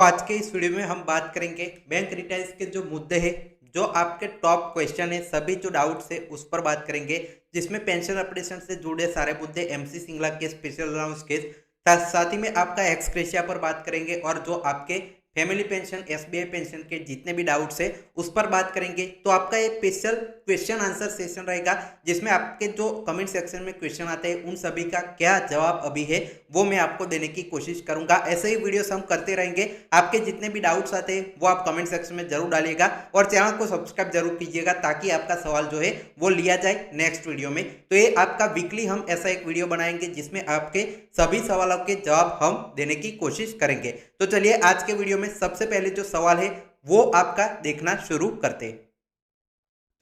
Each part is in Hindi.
आज के इस वीडियो में हम बात करेंगे बैंक रिटर्न्स के जो मुद्दे हैं, जो आपके टॉप क्वेश्चन है, सभी जो डाउट्स है उस पर बात करेंगे, जिसमें पेंशन अपडेशन से जुड़े सारे मुद्दे, MC Singla case, special allowance case, साथ ही में आपका एक्सग्रेशिया पर बात करेंगे और जो आपके फैमिली पेंशन, एसबीआई पेंशन के जितने भी डाउट्स है उस पर बात करेंगे। तो आपका ये स्पेशल क्वेश्चन आंसर सेशन रहेगा, जिसमें आपके जो कमेंट सेक्शन में क्वेश्चन आते हैं उन सभी का क्या जवाब अभी है वो मैं आपको देने की कोशिश करूंगा। ऐसे ही वीडियोस हम करते रहेंगे। आपके जितने भी डाउट्स आते हैं वो आप कमेंट सेक्शन में जरूर डालिएगा और चैनल को सब्सक्राइब जरूर कीजिएगा, ताकि आपका सवाल जो है वो लिया जाए नेक्स्ट वीडियो में। तो ये आपका वीकली हम ऐसा एक वीडियो बनाएंगे जिसमें आपके सभी सवालों के जवाब हम देने की कोशिश करेंगे। तो चलिए आज के वीडियो में सबसे पहले जो सवाल है वो आपका देखना शुरू करते हैं।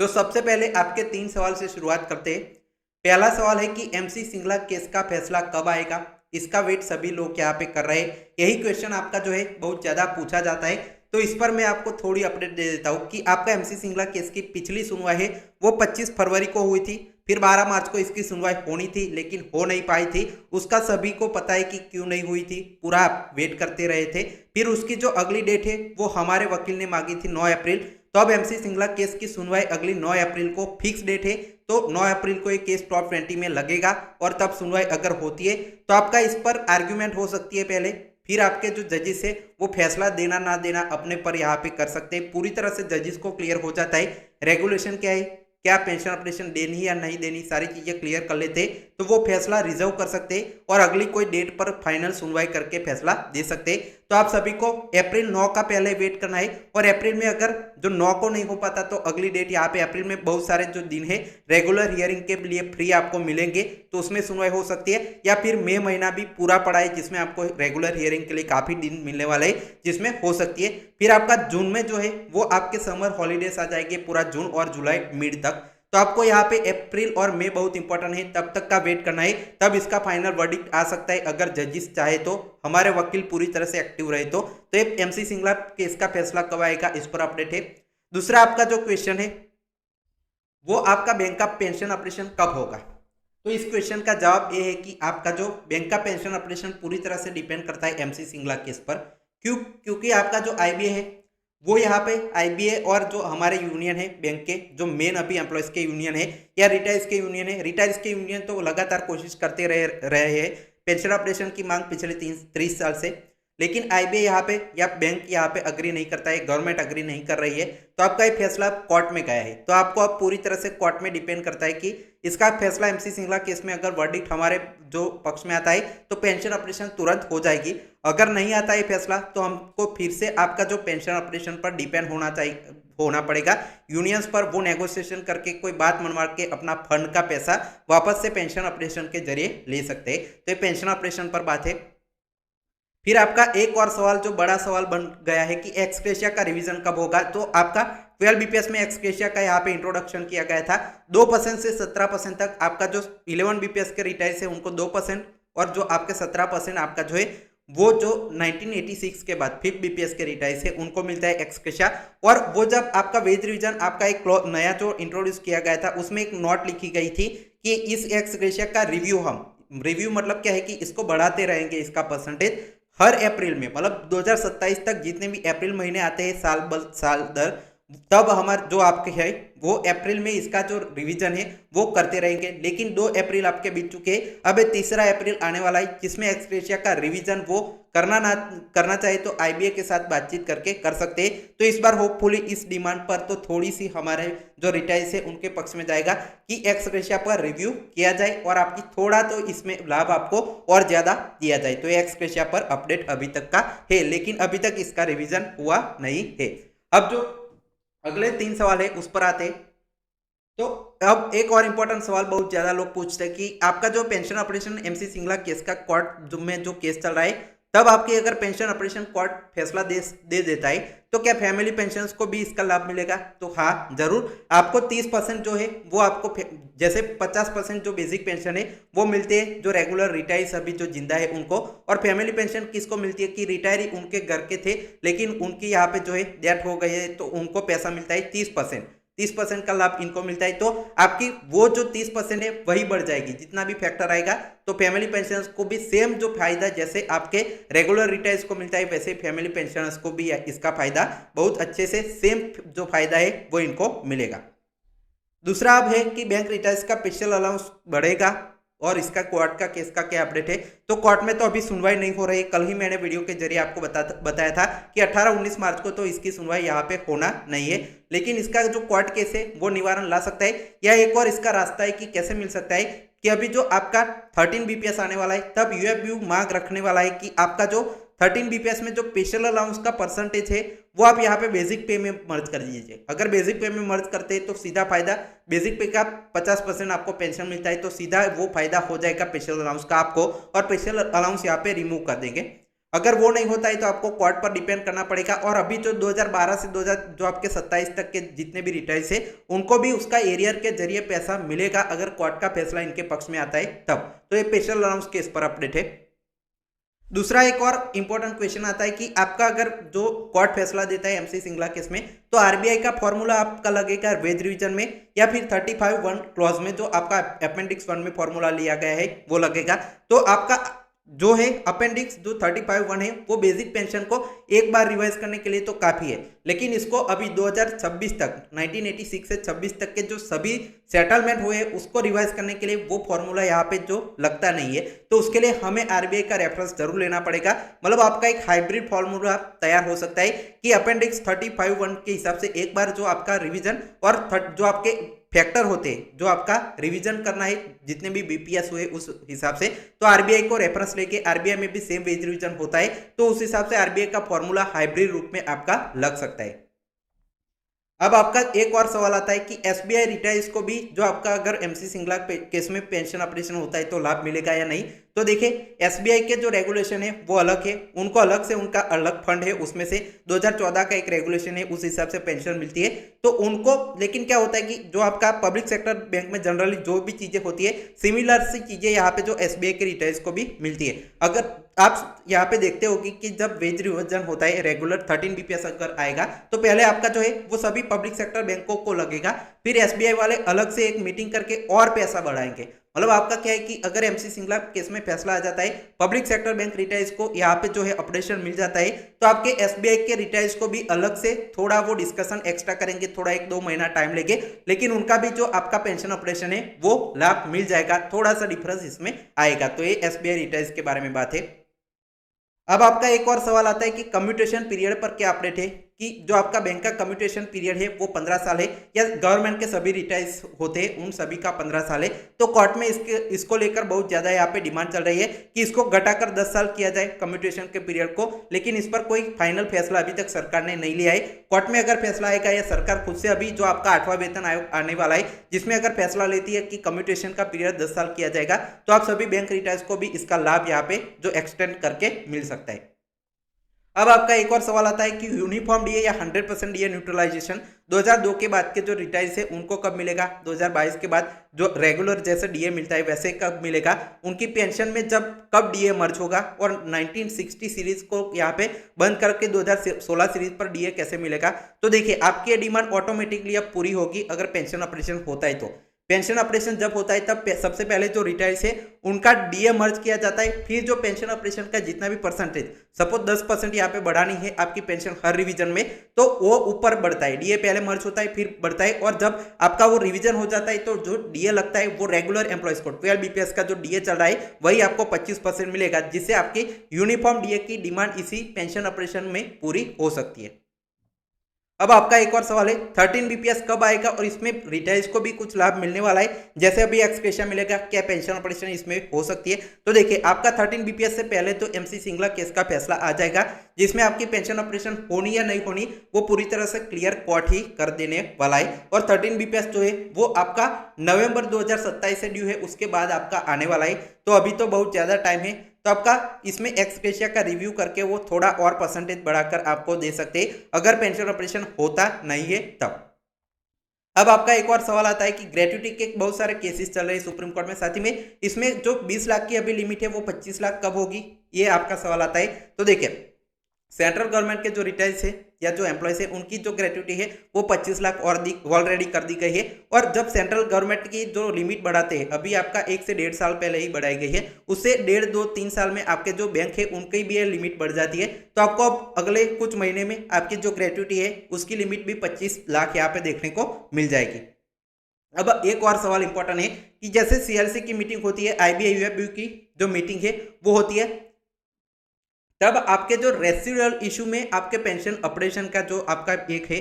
तो सबसे पहले आपके 3 सवाल से शुरुआत करते हैं। पहला सवाल है कि एमसी सिंगला केस का फैसला कब आएगा। इसका वेट सभी लोग यहाँ पे कर रहे हैं। यही क्वेश्चन आपका जो है बहुत ज्यादा पूछा जाता है, तो इस पर मैं आपको थोड़ी अपडेट दे देता हूँ कि आपका एमसी सिंगला केस की पिछली सुनवाई है वो 25 फरवरी को हुई थी। फिर 12 मार्च को इसकी सुनवाई होनी थी लेकिन हो नहीं पाई थी। उसका सभी को पता है कि क्यों नहीं हुई थी, पूरा आप वेट करते रहे थे। फिर उसकी जो अगली डेट है वो हमारे वकील ने मांगी थी 9 अप्रैल। तो अब एमसी सिंगला केस की सुनवाई अगली 9 अप्रैल को फिक्स डेट है। तो 9 अप्रैल को ये केस टॉप 20 में लगेगा और तब सुनवाई अगर होती है तो आपका इस पर आर्ग्यूमेंट हो सकती है पहले, फिर आपके जो जजेस है वो फैसला देना ना देना अपने पर यहाँ पे कर सकते हैं। पूरी तरह से जजेस को क्लियर हो जाता है रेगुलेशन क्या है, क्या पेंशन अपडेशन देनी या नहीं देनी, सारी चीजें क्लियर कर लेते तो वो फैसला रिजर्व कर सकते और अगली कोई डेट पर फाइनल सुनवाई करके फैसला दे सकते। तो आप सभी को अप्रैल 9 का पहले वेट करना है और अप्रैल में अगर जो 9 को नहीं हो पाता तो अगली डेट यहाँ पे अप्रैल में बहुत सारे जो दिन है रेगुलर हियरिंग के लिए फ्री आपको मिलेंगे, तो उसमें सुनवाई हो सकती है। या फिर मई महीना भी पूरा पड़ा है जिसमें आपको रेगुलर हियरिंग के लिए काफी दिन मिलने वाले है, जिसमें हो सकती है। फिर आपका जून में जो है वो आपके समर हॉलीडेज आ जाएंगे, पूरा जून और जुलाई मिड तक। तो आपको यहाँ पे अप्रैल और मई बहुत इंपॉर्टेंट है, तब तक का वेट करना है, तब इसका फाइनल वर्डिक्ट आ सकता है अगर जजिस चाहे तो, हमारे वकील पूरी तरह से एक्टिव रहे तो। एमसी सिंगला केस का फैसला कब आएगा इस पर अपडेट है। दूसरा आपका जो क्वेश्चन है वो आपका बैंक का पेंशन ऑपरेशन कब होगा। तो इस क्वेश्चन का जवाब ये है कि आपका जो बैंक का पेंशन ऑपरेशन पूरी तरह से डिपेंड करता है एमसी सिंगला केस पर। क्योंकि आपका जो आईबीए है वो यहाँ पे आईबीए और जो हमारे यूनियन है बैंक के, जो मेन अभी एम्प्लॉयज के यूनियन है या रिटायर्स के यूनियन है, रिटायर्स के यूनियन तो लगातार कोशिश करते रहे हैं पेंशन ऑपरेशन की मांग पिछले 30 साल से, लेकिन आईबीए यहाँ पे या बैंक यहाँ पे अग्री नहीं करता है, गवर्नमेंट अग्री नहीं कर रही है। तो आपका ये फैसला कोर्ट में गया है, तो आपको अब पूरी तरह से कोर्ट में डिपेंड करता है कि इसका फैसला एमसी सिंगला केस में अगर वर्डिक्ट हमारे जो पक्ष में आता है तो पेंशन ऑपरेशन तुरंत हो जाएगी। अगर नहीं आता है फैसला तो हमको फिर से आपका जो पेंशन ऑपरेशन पर डिपेंड होना पड़ेगा यूनियंस पर। वो नेगोशिएशन करके कोई बात मनवा के अपना फंड का पैसा वापस से पेंशन ऑपरेशन के जरिए ले सकते हैं। तो ये पेंशन ऑपरेशन पर बात है। फिर आपका एक और सवाल जो बड़ा सवाल बन गया है कि एक्सग्रेशिया का रिवीजन कब होगा। तो आपका 12 बीपीएस में एक्सग्रेशिया का यहाँ पे इंट्रोडक्शन किया गया था। 2% से 17% तक आपका जो 11 बीपीएस के रिटायर्स है उनको 2% और जो आपके 17% आपका जो है वो जो 1986 के बाद 5 बीपीएस के रिटायर्स है उनको मिलता है एक्सग्रेशिया। और वो जब आपका वेज रिवीजन आपका एक नया जो इंट्रोड्यूस किया गया था उसमें एक नोट लिखी गई थी कि इस एक्सग्रेशिया का रिव्यू मतलब क्या है कि इसको बढ़ाते रहेंगे इसका परसेंटेज हर अप्रैल में, मतलब 2027 तक जितने भी अप्रैल महीने आते हैं साल दर, तब हमारे जो आपके है वो अप्रैल में इसका जो रिवीजन है वो करते रहेंगे। लेकिन 2 अप्रैल आपके बीत चुके हैं, अब 3 अप्रैल आने वाला है जिसमें एक्सग्रेशिया का रिवीजन वो करना चाहे तो आईबीए के साथ बातचीत करके कर सकते हैं। तो इस बार होपफुली इस डिमांड पर तो थोड़ी सी हमारे जो रिटायर्स है उनके पक्ष में जाएगा कि एक्सग्रेशिया पर रिव्यू किया जाए और आपकी थोड़ा तो इसमें लाभ आपको और ज्यादा दिया जाए। तो एक्सग्रेशिया पर अपडेट अभी तक का है, लेकिन अभी तक इसका रिवीजन हुआ नहीं है। अब जो अगले 3 सवाल है उस पर आते हैं। तो अब एक और इंपॉर्टेंट सवाल बहुत ज्यादा लोग पूछते हैं कि आपका जो pension operation MC Singla case का कोर्ट में जो केस चल रहा है, तब आपकी अगर पेंशन ऑपरेशन कोर्ट फैसला दे देता है तो क्या फैमिली पेंशनर्स को भी इसका लाभ मिलेगा। तो हाँ जरूर, आपको 30% जो है वो आपको जैसे 50% जो बेसिक पेंशन है वो मिलते हैं जो रेगुलर रिटायर्स अभी जो जिंदा है उनको, और फैमिली पेंशन किसको मिलती है कि रिटायरी उनके घर के थे लेकिन उनकी यहाँ पे जो है डेथ हो गई है तो उनको पैसा मिलता है 30%। 30% का लाभ इनको मिलता है, तो आपकी वो जो 30% है वही बढ़ जाएगी जितना भी फैक्टर आएगा। तो फैमिली पेंशनर्स को भी सेम जो फायदा जैसे आपके रेगुलर रिटायर्स को मिलता है वैसे फैमिली पेंशनर्स को भी इसका फायदा बहुत अच्छे से सेम जो फायदा है वो इनको मिलेगा। दूसरा अब है कि बैंक रिटायर्स का स्पेशल अलाउंस बढ़ेगा और इसका कोर्ट का केस का क्या अपडेट है। तो कोर्ट में तो अभी सुनवाई नहीं हो रही, कल ही मैंने वीडियो के जरिए आपको बताया था कि 18-19 मार्च को तो इसकी सुनवाई यहाँ पे होना नहीं है, लेकिन इसका जो कोर्ट केस है वो निवारण ला सकता है। या एक और इसका रास्ता है कि कैसे मिल सकता है कि अभी जो आपका 13 बीपीएस आने वाला है तब यूएफबीयू मांग रखने वाला है कि आपका जो 13 बीपीएस में जो स्पेशल अलाउंस का परसेंटेज है वो आप यहाँ पे बेसिक पे में मर्ज कर दीजिए। अगर बेसिक पे में मर्ज करते हैं तो सीधा फायदा बेसिक पे का 50% आपको पेंशन मिलता है, तो सीधा वो फायदा हो जाएगा स्पेशल अलाउंस का आपको, और स्पेशल अलाउंस यहाँ पे रिमूव कर देंगे। अगर वो नहीं होता है तो आपको कोर्ट पर डिपेंड करना पड़ेगा। और अभी जो 2012 से 2000 जो आपके 27 तक के जितने भी रिटायर्स है उनको भी उसका एरियर के जरिए पैसा मिलेगा अगर कोर्ट का फैसला इनके पक्ष में आता है तब। तो ये स्पेशल अलाउंस केस पर अपडेट है। दूसरा एक और इंपॉर्टेंट क्वेश्चन आता है कि आपका अगर जो कोर्ट फैसला देता है एमसी सिंगला केस में तो आरबीआई का फॉर्मूला आपका लगेगा वेज रिवीजन में या फिर 35(1) क्लॉज में जो आपका अपेंडिक्स 1 में फॉर्मूला लिया गया है वो लगेगा। तो आपका जो है अपेंडिक्स जो 35(1) है वो बेसिक पेंशन को एक बार रिवाइज करने के लिए तो काफी है, लेकिन इसको अभी 2026 तक 1986 से 26 तक के जो सभी सेटलमेंट हुए उसको रिवाइज करने के लिए वो फॉर्मूला यहाँ पे जो लगता नहीं है, तो उसके लिए हमें आरबीआई का रेफरेंस जरूर लेना पड़ेगा। मतलब आपका एक हाइब्रिड फॉर्मूला तैयार हो सकता है कि अपेंडिक्स 35(1) के हिसाब से एक बार जो आपका रिविजन और जो आपके फैक्टर होते हैं जो आपका रिवीजन करना है जितने भी बीपीएस हुए उस हिसाब से, तो आरबीआई को रेफरेंस लेके आरबीआई में भी सेम वेज रिवीजन होता है तो उस हिसाब से आरबीआई का फॉर्मूला हाइब्रिड रूप में आपका लग सकता है। अब आपका एक और सवाल आता है कि एसबीआई रिटायर्स को भी जो आपका अगर एमसी सिंगला केस में पेंशन ऑपरेशन होता है तो लाभ मिलेगा या नहीं। तो देखिए एसबीआई के जो रेगुलेशन है वो अलग है, उनको अलग से उनका अलग फंड है, उसमें से 2014 का एक रेगुलेशन है उस हिसाब से पेंशन मिलती है तो उनको। लेकिन क्या होता है कि जो आपका पब्लिक सेक्टर बैंक में जनरली जो भी चीजें होती है सिमिलर सी चीजें यहाँ पे जो एसबीआई के रिटायर्स को भी मिलती है। अगर आप यहाँ पे देखते होगी कि जब वेज रिवर्जन होता है रेगुलर 13 बीपीएस अगर आएगा तो पहले आपका जो है वो सभी पब्लिक सेक्टर बैंकों को लगेगा, फिर एसबीआई वाले अलग से एक मीटिंग करके और पैसा बढ़ाएंगे। मतलब आपका क्या है कि अगर एमसी सिंगला केस में फैसला आ जाता है पब्लिक सेक्टर बैंक रिटायर्स को यहाँ पे जो है ऑपरेशन मिल जाता है तो आपके एसबीआई के रिटायर्स को भी अलग से थोड़ा वो डिस्कशन एक्स्ट्रा करेंगे, थोड़ा 1-2 महीना टाइम लेंगे, लेकिन उनका भी जो आपका पेंशन ऑपरेशन है वो लाभ मिल जाएगा, थोड़ा सा डिफरेंस इसमें आएगा। तो ये एसबीआई रिटायर्स के बारे में बात है। अब आपका एक और सवाल आता है कि कम्यूटेशन पीरियड पर क्या अपडेट है कि जो आपका बैंक का कम्यूटेशन पीरियड है वो 15 साल है या गवर्नमेंट के सभी रिटायर्स होते हैं उन सभी का 15 साल है। तो कोर्ट में इसको लेकर बहुत ज्यादा यहाँ पे डिमांड चल रही है कि इसको घटाकर 10 साल किया जाए कम्यूटेशन के पीरियड को, लेकिन इस पर कोई फाइनल फैसला अभी तक सरकार ने नहीं लिया है। कोर्ट में अगर फैसला आएगा या सरकार खुद से अभी जो आपका 8वां वेतन आयोग आने वाला है जिसमें अगर फैसला लेती है कि कम्यूटेशन का पीरियड 10 साल किया जाएगा तो आप सभी बैंक रिटायर्स को भी इसका लाभ यहाँ पे जो एक्सटेंड करके मिल सकता है। अब आपका एक और सवाल आता है कि यूनिफॉर्म डीए या 100% डीए न्यूट्रलाइजेशन 2002 के बाद के जो रिटायर्स है उनको कब मिलेगा, 2022 के बाद जो रेगुलर जैसे डीए मिलता है वैसे कब मिलेगा, उनकी पेंशन में जब कब डीए मर्ज होगा और 1960 सीरीज को यहाँ पे बंद करके 2016 सीरीज पर डीए कैसे मिलेगा। तो देखिए आपकी डिमांड ऑटोमेटिकली अब पूरी होगी अगर पेंशन ऑपरेशन होता है तो। पेंशन ऑपरेशन जब होता है तब सबसे पहले जो रिटायर्स है उनका डीए मर्ज किया जाता है, फिर जो पेंशन ऑपरेशन का जितना भी परसेंटेज सपोज 10% यहाँ पे बढ़ानी है आपकी पेंशन हर रिवीजन में तो वो ऊपर बढ़ता है, डीए पहले मर्ज होता है फिर बढ़ता है और जब आपका वो रिवीजन हो जाता है तो जो डीए लगता है वो रेगुलर एम्प्लॉयज को 12 बीपीएस का जो डीए चल रहा है वही आपको 25% मिलेगा, जिससे आपकी यूनिफॉर्म डीए की डिमांड इसी पेंशन ऑपरेशन में पूरी हो सकती है। अब आपका एक और सवाल है 13 बीपीएस कब आएगा और इसमें रिटायर्स को भी कुछ लाभ मिलने वाला है, जैसे अभी एक्सक्रेशन मिलेगा क्या पेंशन ऑपरेशन इसमें हो सकती है। तो देखिए आपका 13 बीपीएस से पहले तो एमसी सिंगला केस का फैसला आ जाएगा जिसमें आपकी पेंशन ऑपरेशन होनी या नहीं होनी वो पूरी तरह से क्लियर कोर्ट ही कर देने वाला है। और 13 बीपीएस जो है वो आपका नवंबर 2027 से ड्यू है, उसके बाद आपका आने वाला है, तो अभी तो बहुत ज्यादा टाइम है। तो आपका इसमें एक्सग्रेशिया का रिव्यू करके वो थोड़ा और परसेंटेज बढ़ाकर आपको दे सकते हैं अगर पेंशन ऑपरेशन होता नहीं है तब। अब आपका एक और सवाल आता है कि ग्रेट्युटी के बहुत सारे केसेस चल रहे हैं सुप्रीम कोर्ट में, साथ ही में इसमें जो 20 लाख की अभी लिमिट है वो 25 लाख कब होगी, ये आपका सवाल आता है। तो देखिए सेंट्रल गवर्नमेंट के जो रिटायर्स है या जो एम्प्लॉयज है उनकी जो ग्रेट्युटी है वो 25 लाख और ऑलरेडी कर दी गई है। और जब सेंट्रल गवर्नमेंट की जो लिमिट बढ़ाते हैं, अभी आपका 1 से 1.5 साल पहले ही बढ़ाई गई है, उससे 1.5, 2, 3 साल में आपके जो बैंक है उनकी भी ये लिमिट बढ़ जाती है। तो आपको अब अगले कुछ महीने में आपकी जो ग्रेट्युटी है उसकी लिमिट भी 25 लाख यहाँ पे देखने को मिल जाएगी। अब एक और सवाल इंपॉर्टेंट है कि जैसे सीएलसी की मीटिंग होती है, आईबीए यूएफबी की जो मीटिंग है वो होती है, तब आपके जो रेसिडुअल इशू में आपके पेंशन अपडेशन का जो आपका एक है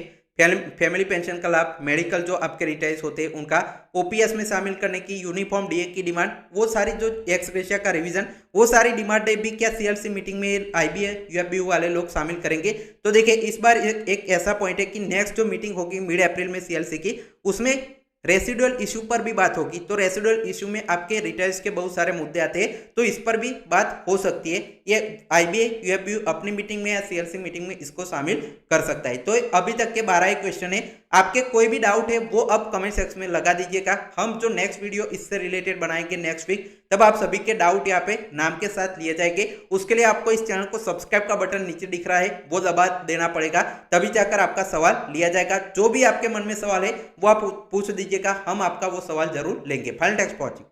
फैमिली पेंशन का लाभ, मेडिकल जो आपके रिटायर्स होते हैं उनका ओपीएस में शामिल करने की, यूनिफॉर्म डीए की डिमांड, वो सारी जो एक्स ग्रेशिया का रिवीजन, वो सारी डिमांड भी क्या सीएलसी मीटिंग में आईबीए यूएफबी वाले लोग शामिल करेंगे। तो देखिए इस बार एक ऐसा पॉइंट है कि नेक्स्ट जो मीटिंग होगी मिड अप्रैल में सीएलसी की, उसमें रेसिडुअल इशू पर भी बात होगी। तो रेसिडुअल इशू में आपके रिटायर्स के बहुत सारे मुद्दे आते हैं, तो इस पर भी बात हो सकती है। ये आईबीए यूएफबी अपनी मीटिंग में या सीएलसी मीटिंग में इसको शामिल कर सकता है। तो अभी तक के 12 क्वेश्चन है, आपके कोई भी डाउट है वो अब कमेंट सेक्शन में लगा दीजिएगा। हम जो नेक्स्ट वीडियो इससे रिलेटेड बनाएंगे नेक्स्ट वीक, तब आप सभी के डाउट यहाँ पे नाम के साथ लिए जाएंगे। उसके लिए आपको इस चैनल को सब्सक्राइब का बटन नीचे दिख रहा है वो दबा देना पड़ेगा, तभी जाकर आपका सवाल लिया जाएगा। जो भी आपके मन में सवाल है वो आप पूछ दीजिएगा, हम आपका वो सवाल जरूर लेंगे। फाइनल टेक्स्ट पहुंची।